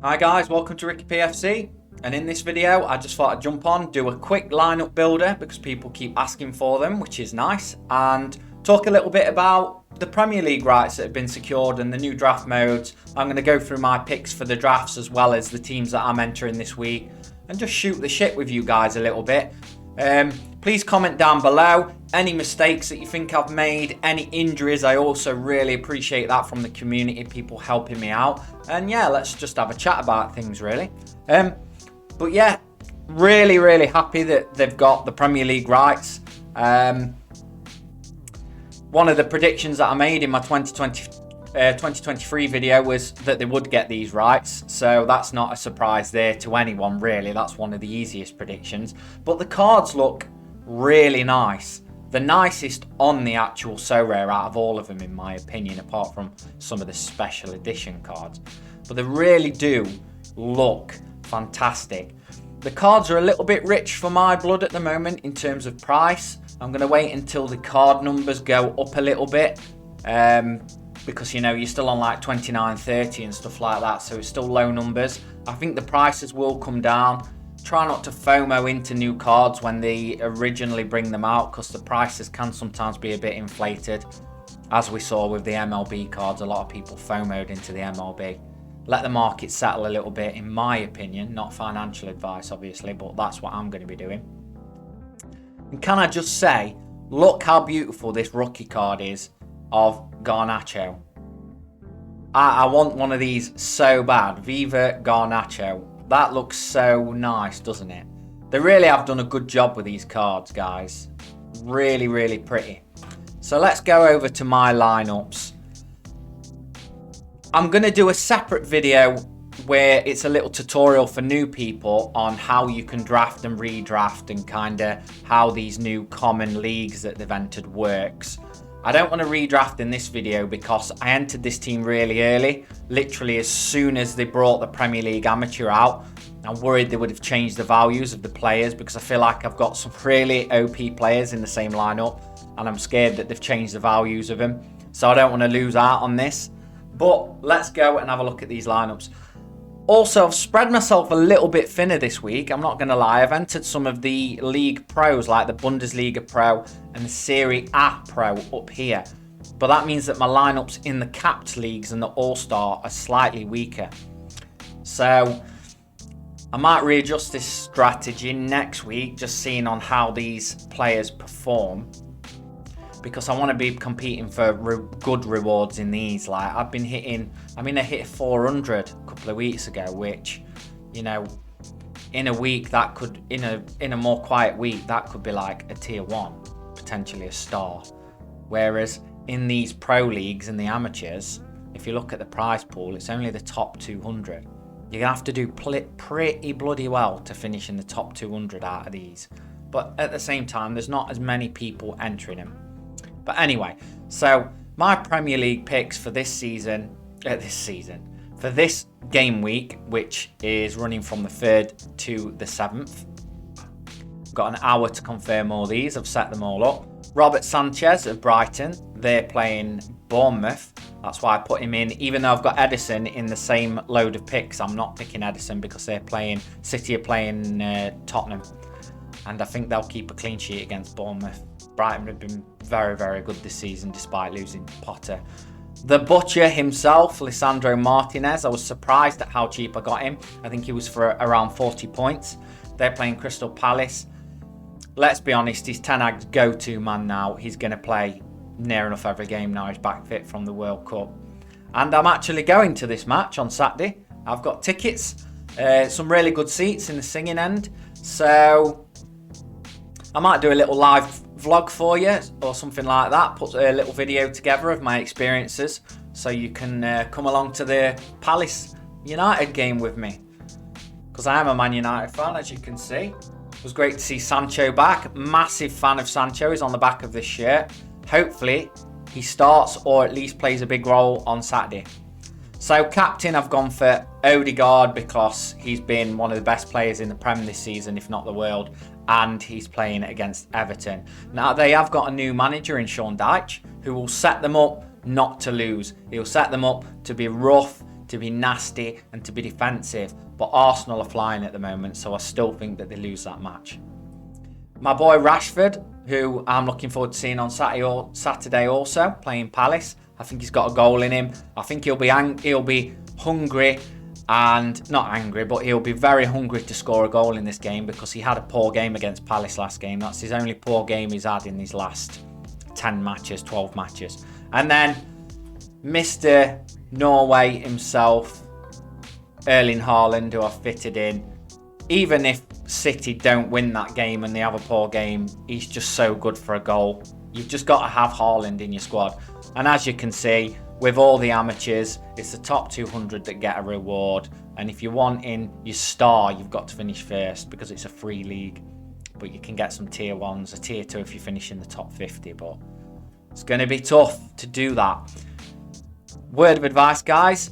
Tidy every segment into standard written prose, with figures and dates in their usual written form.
Hi guys, welcome to Ricky PFC, and in this video I just thought I'd jump on, do a quick lineup builder because people keep asking for them, which is nice, and talk a little bit about the Premier League rights that have been secured and the new draft modes. I'm going to go through my picks for the drafts as well as the teams that I'm entering this week and just shoot the shit with you guys a little bit. Please comment down below any mistakes that you think I've made, any injuries. I also really appreciate that from the community, people helping me out. And yeah, let's just have a chat about things really. But yeah, really happy that they've got the Premier League rights. One of the predictions that I made in my 2023 video was that they would get these rights, so that's not a surprise there to anyone really. That's one of the easiest predictions. But the cards look really nice, the nicest on the actual Sorare out of all of them in my opinion, apart from some of the special edition cards. But they really do look fantastic. The cards are a little bit rich for my blood at the moment in terms of price. I'm going to wait until the card numbers go up a little bit, because you know you're still on like 29.30 and stuff like that, so it's still low numbers. I think the prices will come down. Try not to FOMO into new cards when they originally bring them out, because the prices can sometimes be a bit inflated, as we saw with the MLB cards. A lot of people FOMO'd into the MLB. Let the market settle a little bit, in my opinion. Not financial advice obviously, but that's what I'm going to be doing. And can I just say, look how beautiful this rookie card is of Garnacho. I want one of these so bad. Viva Garnacho. That looks so nice, doesn't it? They really have done a good job with these cards, guys. Really pretty. So let's go over to my lineups. I'm going to do a separate video where it's a little tutorial for new people on how you can draft and redraft and kind of how these new common leagues that they've entered works. I don't want to redraft in this video because I entered this team really early, literally as soon as they brought the Premier League Amateur out. I'm worried they would have changed the values of the players because I feel like I've got some really OP players in the same lineup and I'm scared that they've changed the values of them. So I don't want to lose out on this. But let's go and have a look at these lineups. Also, I've spread myself a little bit thinner this week. I'm not going to lie. I've entered some of the league pros like the Bundesliga Pro and the Serie A Pro up here. But that means that my lineups in the capped leagues and the All-Star are slightly weaker. So I might readjust this strategy next week, just seeing on how these players perform, because I want to be competing for good rewards in these. Like I hit 400 a couple of weeks ago, which, you know, in a week that could, in a more quiet week, that could be like a tier 1, potentially a star. Whereas in these pro leagues and the amateurs, if you look at the prize pool, it's only the top 200. You're gonna have to do pretty bloody well to finish in the top 200 out of these. But at the same time, there's not as many people entering them. But anyway, so my Premier League picks for this for this game week, which is running from the 3rd to the 7th. Got an hour to confirm all these. I've set them all up. Robert Sanchez of Brighton. They're playing Bournemouth. That's why I put him in. Even though I've got Edison in the same load of picks, I'm not picking Edison because City are playing Tottenham. And I think they'll keep a clean sheet against Bournemouth. Brighton have been very good this season despite losing Potter. The Butcher himself, Lisandro Martinez. I was surprised at how cheap I got him. I think he was for around 40 points. They're playing Crystal Palace. Let's be honest, he's Ten Hag's go-to man now. He's going to play near enough every game now. He's back fit from the World Cup. And I'm actually going to this match on Saturday. I've got tickets, some really good seats in the singing end. So I might do a little live vlog for you or something like that. Put a little video together of my experiences so you can come along to the Palace United game with me. Because I am a Man United fan, as you can see. It was great to see Sancho back. Massive fan of Sancho. He's on the back of this shirt. Hopefully he starts or at least plays a big role on Saturday. So captain, I've gone for Odegaard because he's been one of the best players in the Prem this season, if not the world, and he's playing against Everton. Now they have got a new manager in Sean Dyche who will set them up not to lose. He'll set them up to be rough, to be nasty and to be defensive. But Arsenal are flying at the moment, so I still think that they lose that match. My boy Rashford, who I'm looking forward to seeing on Saturday also, playing Palace. I think he's got a goal in him. I think he'll be hungry and not angry, but he'll be very hungry to score a goal in this game because he had a poor game against Palace last game. That's his only poor game he's had in his last 10 matches, 12 matches. And then Mr. Norway himself, Erling Haaland, who I've fitted in. Even if City don't win that game and they have a poor game, he's just so good for a goal. You've just got to have Haaland in your squad. And as you can see, with all the amateurs, it's the top 200 that get a reward. And if you want in your star, you've got to finish first because it's a free league. But you can get some tier 1s, a tier 2 if you finish in the top 50. But it's going to be tough to do that. Word of advice, guys.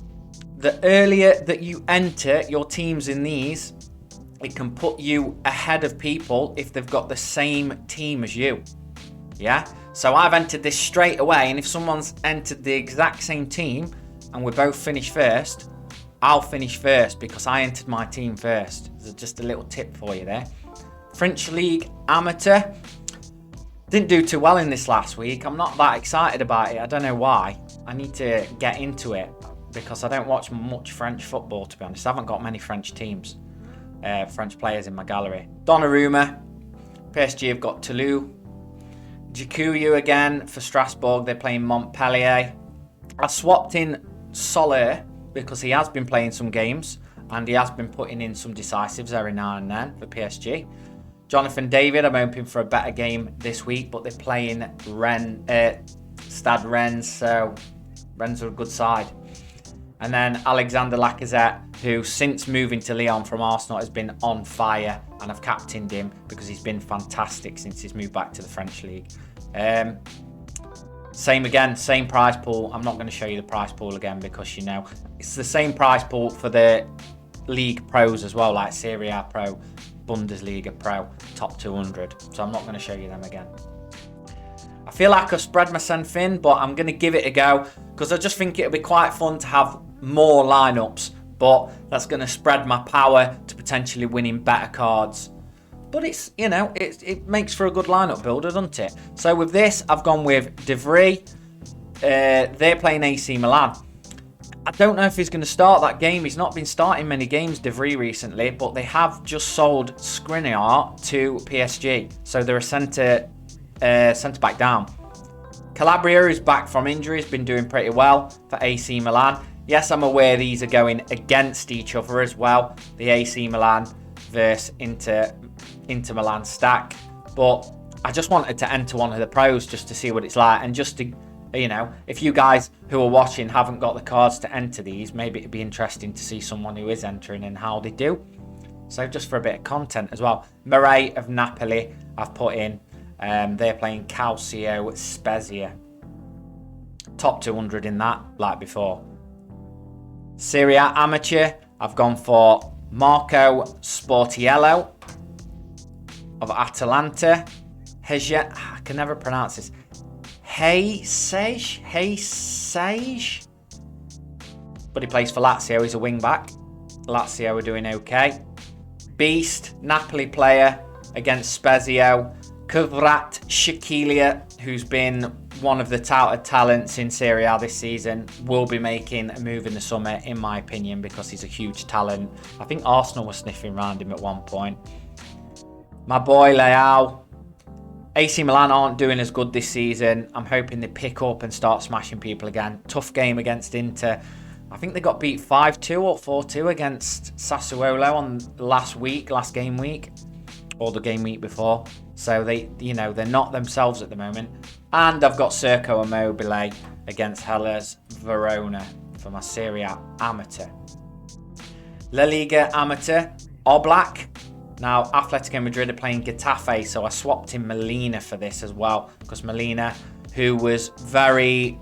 The earlier that you enter your teams in these, it can put you ahead of people if they've got the same team as you. Yeah? So I've entered this straight away, and if someone's entered the exact same team and we both finish first, I'll finish first because I entered my team first. There's just a little tip for you there. French League Amateur. Didn't do too well in this last week. I'm not that excited about it. I don't know why. I need to get into it because I don't watch much French football, to be honest. I haven't got many French teams, French players in my gallery. Donnarumma. PSG have got Toulouse. Jikuyu again for Strasbourg. They're playing Montpellier. I swapped in Sorare because he has been playing some games and he has been putting in some decisives every now and then for PSG. Jonathan David, I'm hoping for a better game this week, but they're playing Stade Rennes, so Rennes are a good side. And then Alexander Lacazette, who since moving to Lyon from Arsenal has been on fire, and I've captained him because he's been fantastic since he's moved back to the French League. Same prize pool. I'm not going to show you the prize pool again because, you know, it's the same prize pool for the league pros as well, like Serie A Pro, Bundesliga Pro, top 200. So I'm not going to show you them again. I feel like I've spread myself thin, but I'm going to give it a go because I just think it'll be quite fun to have more lineups, but that's going to spread my power to potentially winning better cards. But it's, you know, it makes for a good lineup builder, doesn't it? So with this, I've gone with De Vrij. They're playing AC Milan. I don't know if he's going to start that game. He's not been starting many games, De Vrij, recently, but they have just sold Skriniar to PSG. So they're a centre back down. Calabria, who's back from injury, has been doing pretty well for AC Milan. Yes, I'm aware these are going against each other as well. The AC Milan versus Inter Milan stack. But I just wanted to enter one of the pros just to see what it's like. And just to, you know, if you guys who are watching haven't got the cards to enter these, maybe it'd be interesting to see someone who is entering and how they do. So just for a bit of content as well. Murray of Napoli, I've put in. They're playing Calcio Spezia. Top 200 in that, like before. Serie A Amateur, I've gone for Marco Sportiello of Atalanta. I can never pronounce this. Sage. But he plays for Lazio, he's a wing back. Lazio are doing okay. Beast, Napoli player against Spezia. Kvrat Shakilia, who's been one of the touted talents in Serie A this season, will be making a move in the summer, in my opinion, because he's a huge talent. I think Arsenal were sniffing around him at one point. My boy Leao. AC Milan aren't doing as good this season. I'm hoping they pick up and start smashing people again. Tough game against Inter. I think they got beat 5-2 or 4-2 against Sassuolo on last game week, or the game week before. So they're not themselves at the moment. And I've got Sergio Immobile against Hellas Verona for my Serie A Amateur. La Liga Amateur, Oblak. Now, Atletico Madrid are playing Getafe, so I swapped in Molina for this as well, because Molina, who was very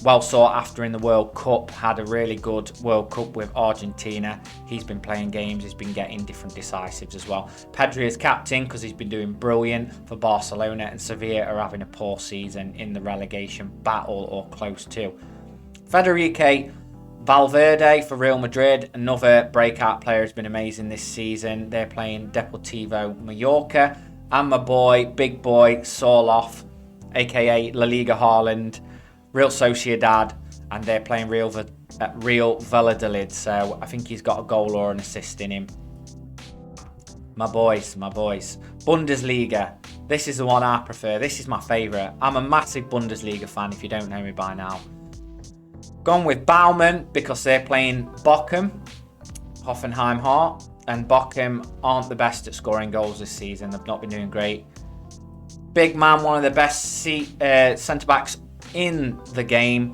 well sought after in the World Cup, had a really good World Cup with Argentina. He's been playing games, he's been getting different decisives as well. Pedri is captain because he's been doing brilliant for Barcelona, and Sevilla are having a poor season in the relegation battle or close to. Federico Valverde for Real Madrid, another breakout player, has been amazing this season. They're playing Deportivo Mallorca. And my boy, big boy, Sorloff, aka La Liga Haaland, Real Sociedad, and they're playing Real Valladolid. So I think he's got a goal or an assist in him. My boys. Bundesliga. This is the one I prefer. This is my favourite. I'm a massive Bundesliga fan if you don't know me by now. Gone with Baumann because they're playing Bochum, Hoffenheim Hart, and Bochum aren't the best at scoring goals this season. They've not been doing great. Big man, one of the best centre-backs in the game,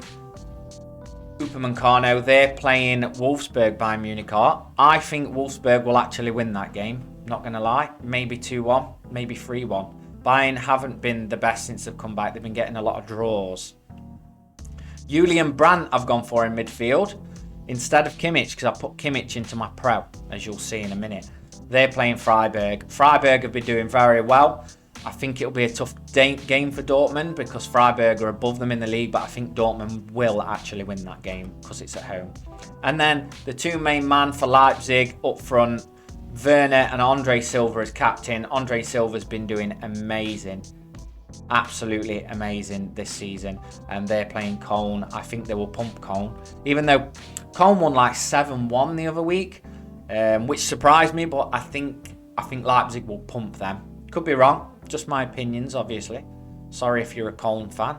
Upamecano. They're playing Wolfsburg by Munich Art. I think Wolfsburg will actually win that game. Not going to lie. Maybe 2-1, maybe 3-1. Bayern haven't been the best since they've come back. They've been getting a lot of draws. Julian Brandt I've gone for in midfield instead of Kimmich because I put Kimmich into my pro, as you'll see in a minute. They're playing Freiburg. Freiburg have been doing very well. I think it'll be a tough game for Dortmund because Freiburg are above them in the league, but I think Dortmund will actually win that game because it's at home. And then the two main man for Leipzig up front, Werner and Andre Silva as captain. Andre Silva's been doing amazing. Absolutely amazing this season, and they're playing Cologne. I think they will pump Cologne, even though Cologne won like 7-1 the other week, which surprised me, but I think Leipzig will pump them. Could be wrong, just my opinions obviously. Sorry if you're a Cologne fan.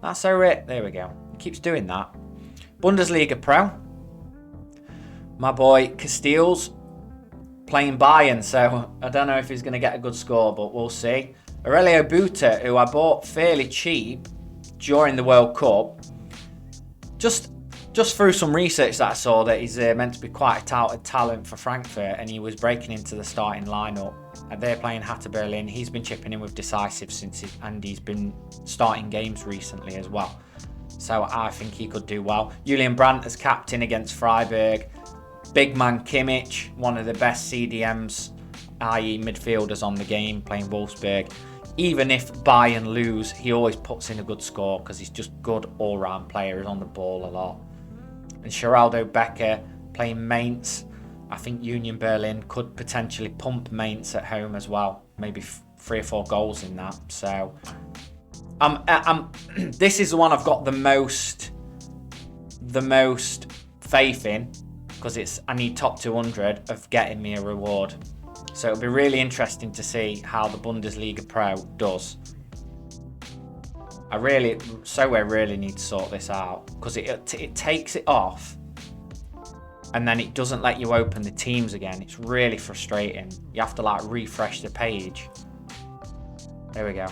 That's alright. There we go. He keeps doing that. Bundesliga Pro, my boy Castells playing Bayern, so I don't know if he's going to get a good score, but we'll see. Aurelio Buta, who I bought fairly cheap during the World Cup, just through some research that I saw that he's meant to be quite a touted talent for Frankfurt, and he was breaking into the starting lineup. And they're playing Hertha Berlin. He's been chipping in with decisive and he's been starting games recently as well. So I think he could do well. Julian Brandt as captain against Freiburg. Big man Kimmich, one of the best CDMs, i.e. midfielders on the game, playing Wolfsburg. Even if Bayern lose, he always puts in a good score because he's just good all-round player. He's on the ball a lot. And Geraldo Becker playing Mainz. I think Union Berlin could potentially pump Mainz at home as well. Maybe 3 or 4 goals in that. So, this is the one I've got the most faith in because I need top 200 of getting me a reward. So it'll be really interesting to see how the Bundesliga Pro does. I really need to sort this out because it takes it off and then it doesn't let you open the teams again. It's really frustrating. You have to like refresh the page. There we go.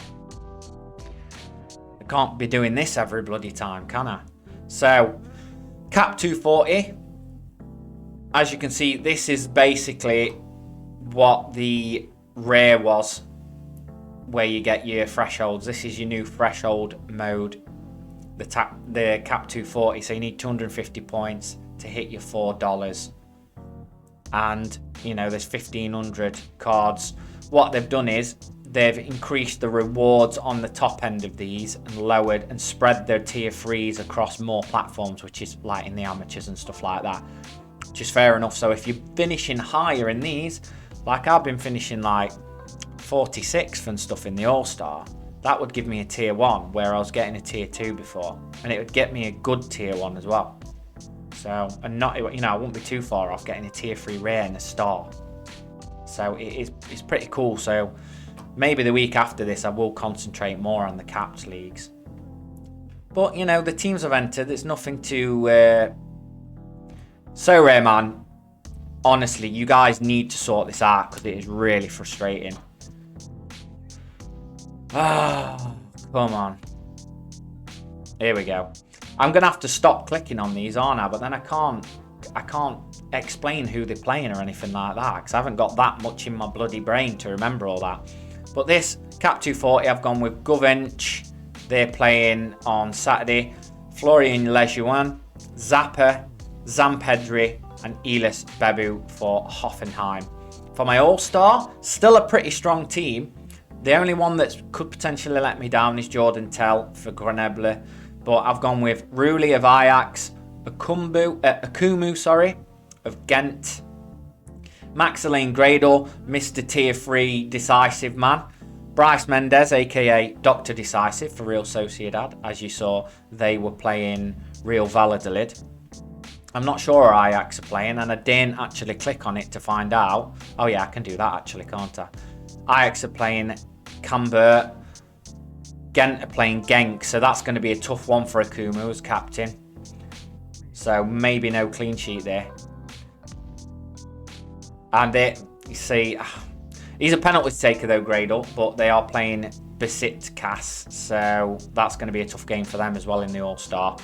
I can't be doing this every bloody time, can I? So, Cap 240. As you can see, this is basically what the rare was, where you get your thresholds. This is your new threshold mode, the Cap 240. So you need 250 points to hit your $4. And, you know, there's 1,500 cards. What they've done is they've increased the rewards on the top end of these and lowered and spread their tier 3s across more platforms, which is like in the amateurs and stuff like that, which is fair enough. So if you're finishing higher in these, like I've been finishing like 46th and stuff in the All-Star, that would give me a tier 1 where I was getting a tier 2 before, and it would get me a good tier 1 as well. So, and not, you know, I wouldn't be too far off getting a tier 3 rare and a star. So it's pretty cool. So maybe the week after this I will concentrate more on the capped leagues. But, you know, the teams I've entered, there's nothing to... So rare, man. Honestly, you guys need to sort this out because it is really frustrating. Ah, come on. Here we go. I'm going to have to stop clicking on these, aren't I? But then I can't explain who they're playing or anything like that because I haven't got that much in my bloody brain to remember all that. But this Cap 240, I've gone with Govench. They're playing on Saturday. Florian Lejeune, Zappa, Zampedri, and Elis Bebu for Hoffenheim. For my All-Star, still a pretty strong team. The only one that could potentially let me down is Jordan Tell for Grenoble. But I've gone with Rulli of Ajax, Akumu, sorry, of Ghent. Maximilian Gradle, Mr. Tier 3 decisive man. Bryce Mendes, aka Dr. Decisive for Real Sociedad. As you saw, they were playing Real Valladolid. I'm not sure Ajax are playing, and I didn't actually click on it to find out. Oh yeah, I can do that actually, can't I? Ajax are playing Camber. Ghent are playing Genk, so that's going to be a tough one for Akumu as captain. So maybe no clean sheet there. And you see, he's a penalty taker though, Gradle, but they are playing Besiktas, so that's going to be a tough game for them as well in the All-Star.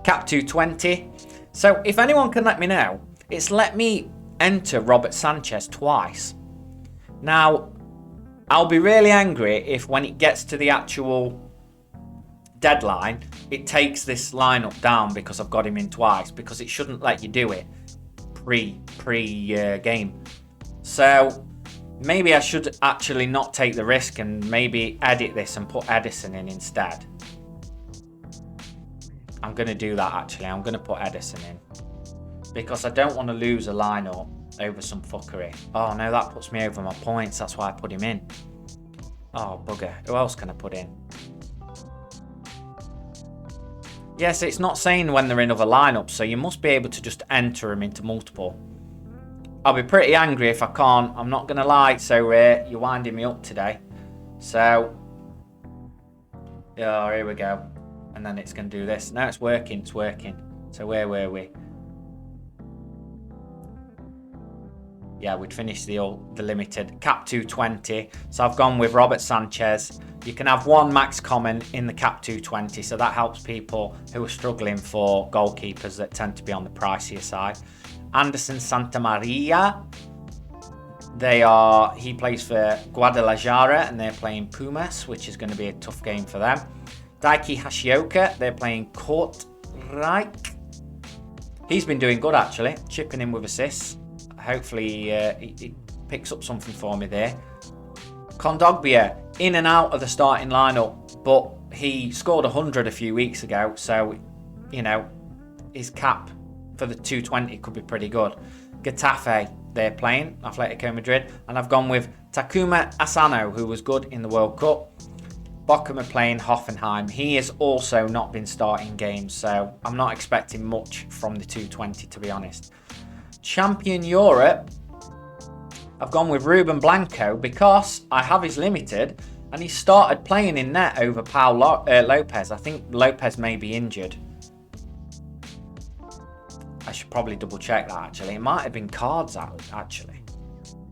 Cap 220. So if anyone can let me know, it's let me enter Robert Sanchez twice. Now, I'll be really angry if when it gets to the actual deadline, it takes this lineup down because I've got him in twice, because it shouldn't let you do it pre-game. So maybe I should actually not take the risk and maybe edit this and put Edison in instead. I'm going to do that actually. I'm going to put Edison in because I don't want to lose a lineup over some fuckery. Oh no, that puts me over my points. That's why I put him in. Oh bugger. Who else can I put in? Yes, it's not saying when they're in other lineups, so you must be able to just enter them into multiple. I'll be pretty angry if I can't. I'm not going to lie. So you're winding me up today. So, oh, here we go. And then it's going to do this. Now it's working. It's working. So where were we? Yeah, we'd finished the limited. Cap 220. So I've gone with Robert Sanchez. You can have one max common in the Cap 220. So that helps people who are struggling for goalkeepers that tend to be on the pricier side. Anderson Santamaria. He plays for Guadalajara and they're playing Pumas, which is going to be a tough game for them. Daiki Hashioka, they're playing Kortrijk. He's been doing good actually, chipping in with assists. Hopefully he picks up something for me there. Kondogbia, in and out of the starting lineup, but he scored 100 a few weeks ago, so, you know, his cap for the 220 could be pretty good. Getafe, they're playing, Atletico Madrid, and I've gone with Takuma Asano, who was good in the World Cup. Bochum are playing Hoffenheim. He has also not been starting games, so I'm not expecting much from the 220, to be honest. Champion Europe, I've gone with Ruben Blanco because I have his limited and he started playing in net over Paul Lopez. I think Lopez may be injured. I should probably double check that actually. It might have been cards out actually.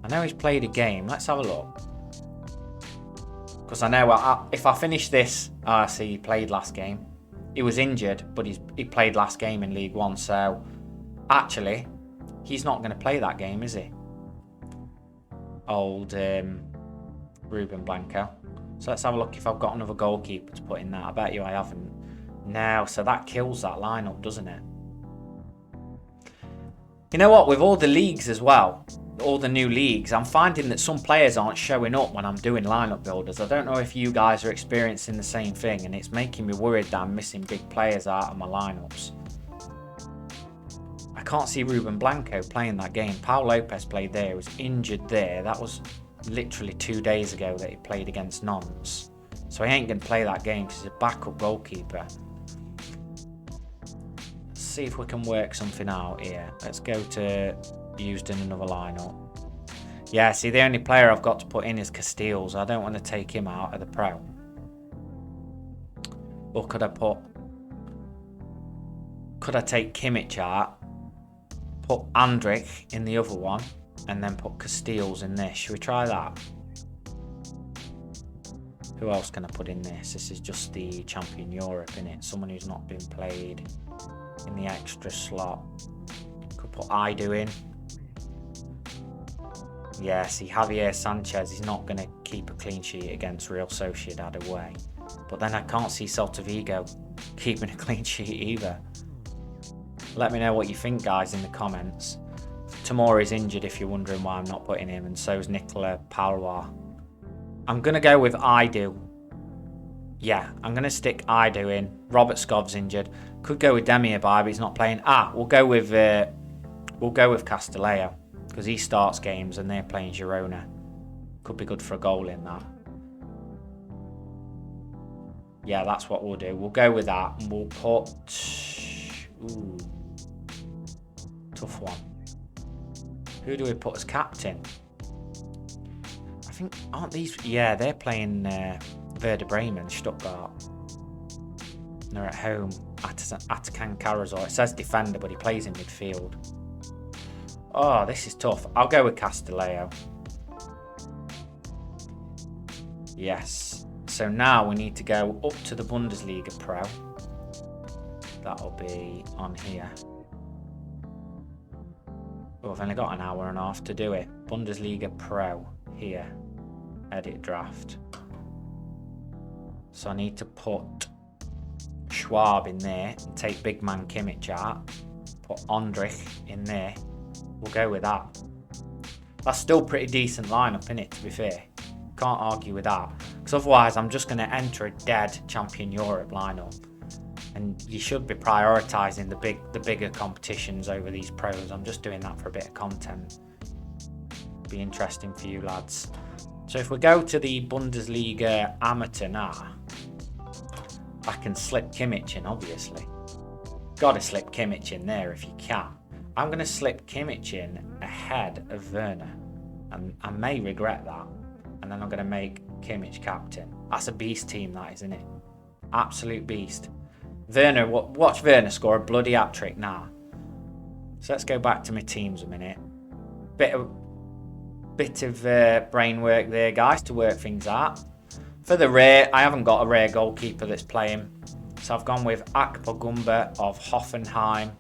I know he's played a game. Let's have a look. Because I know if I finish this, I see he played last game. He was injured, but he played last game in League One. So actually, he's not going to play that game, is he? Old Ruben Blanco. So let's have a look if I've got another goalkeeper to put in that. I bet you I haven't. No, so that kills that lineup, doesn't it? You know what? With all the leagues as well, all the new leagues, I'm finding that some players aren't showing up when I'm doing lineup builders. I don't know if you guys are experiencing the same thing, and it's making me worried that I'm missing big players out of my lineups. I can't see Ruben Blanco playing that game. Paul Lopez played there. He was injured there. That was literally 2 days ago that he played against Nantes. So he ain't going to play that game because he's a backup goalkeeper. Let's see if we can work something out here. Let's go to used in another lineup. Yeah, see, the only player I've got to put in is Casteels. I don't want to take him out of the pro. Or could I take Kimmich out? Put Andrich in the other one and then put Casteels in this. Should we try that? Who else can I put in this? This is just the Champion Europe, innit? Someone who's not been played in the extra slot. Could put Idu in. Yeah, see, Javier Sanchez is not going to keep a clean sheet against Real Sociedad away. But then I can't see Celta Vigo keeping a clean sheet either. Let me know what you think, guys, in the comments. Tomori's injured if you're wondering why I'm not putting him, and so is Nicola Palwa. I'm going to go with Idu. Yeah, I'm going to stick Ido in. Robert Skov's injured. Could go with Demirbay, but he's not playing. We'll go with Castillejo because he starts games and they're playing Girona. Could be good for a goal in that. Yeah, that's what we'll do. We'll go with that and we'll put... Ooh. Tough one. Who do we put as captain? I think, aren't these... Yeah, they're playing Werder Bremen, Stuttgart. And they're at home. Atakan Karazor. It says defender, but he plays in midfield. Oh, this is tough. I'll go with Castillejo. Yes. So now we need to go up to the Bundesliga Pro. That'll be on here. Oh, I've only got an hour and a half to do it. Bundesliga Pro here. Edit draft. So I need to put Schwab in there and take big man Kimmich out. Put Ondrich in there. We'll go with that. That's still pretty decent lineup, innit, to be fair. Can't argue with that. Because otherwise I'm just going to enter a dead Champion Europe lineup. And you should be prioritising the bigger competitions over these pros. I'm just doing that for a bit of content. Be interesting for you lads. So if we go to the Bundesliga Amateur now, I can slip Kimmich in, obviously. Gotta slip Kimmich in there if you can. I'm going to slip Kimmich in ahead of Werner. And I may regret that. And then I'm going to make Kimmich captain. That's a beast team, that, isn't it? Absolute beast. Werner, watch Werner score a bloody hat-trick now. So let's go back to my teams a minute. Bit of brain work there, guys, to work things out. For the rear, I haven't got a rear goalkeeper that's playing. So I've gone with Akpogumba of Hoffenheim.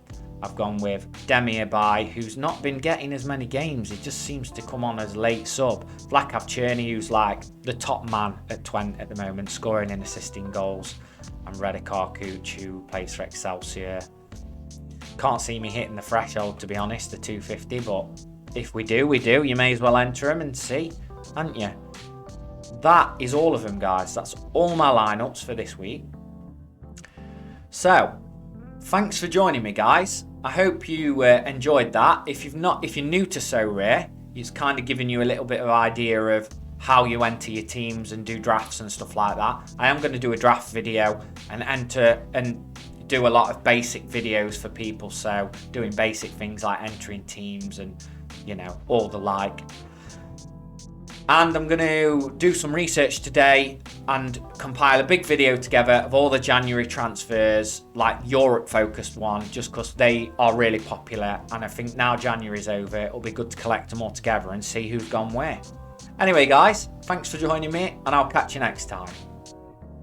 I've gone with Demirbay, who's not been getting as many games. He just seems to come on as late sub. Vlakav Cherny, who's like the top man at Twente at the moment, scoring and assisting goals. And Redekar Kuch, who plays for Excelsior. Can't see me hitting the threshold, to be honest, the 250, but if we do, we do. You may as well enter them and see, aren't you? That is all of them, guys. That's all my lineups for this week. So, thanks for joining me, guys. I hope you enjoyed that. If you're new to Sorare, it's kind of giving you a little bit of idea of how you enter your teams and do drafts and stuff like that. I am going to do a draft video and enter and do a lot of basic videos for people. So doing basic things like entering teams and, you know, all the like. And I'm going to do some research today and compile a big video together of all the January transfers, like Europe focused one, just because they are really popular. And I think now January's over, it'll be good to collect them all together and see who's gone where. Anyway, guys, thanks for joining me, and I'll catch you next time.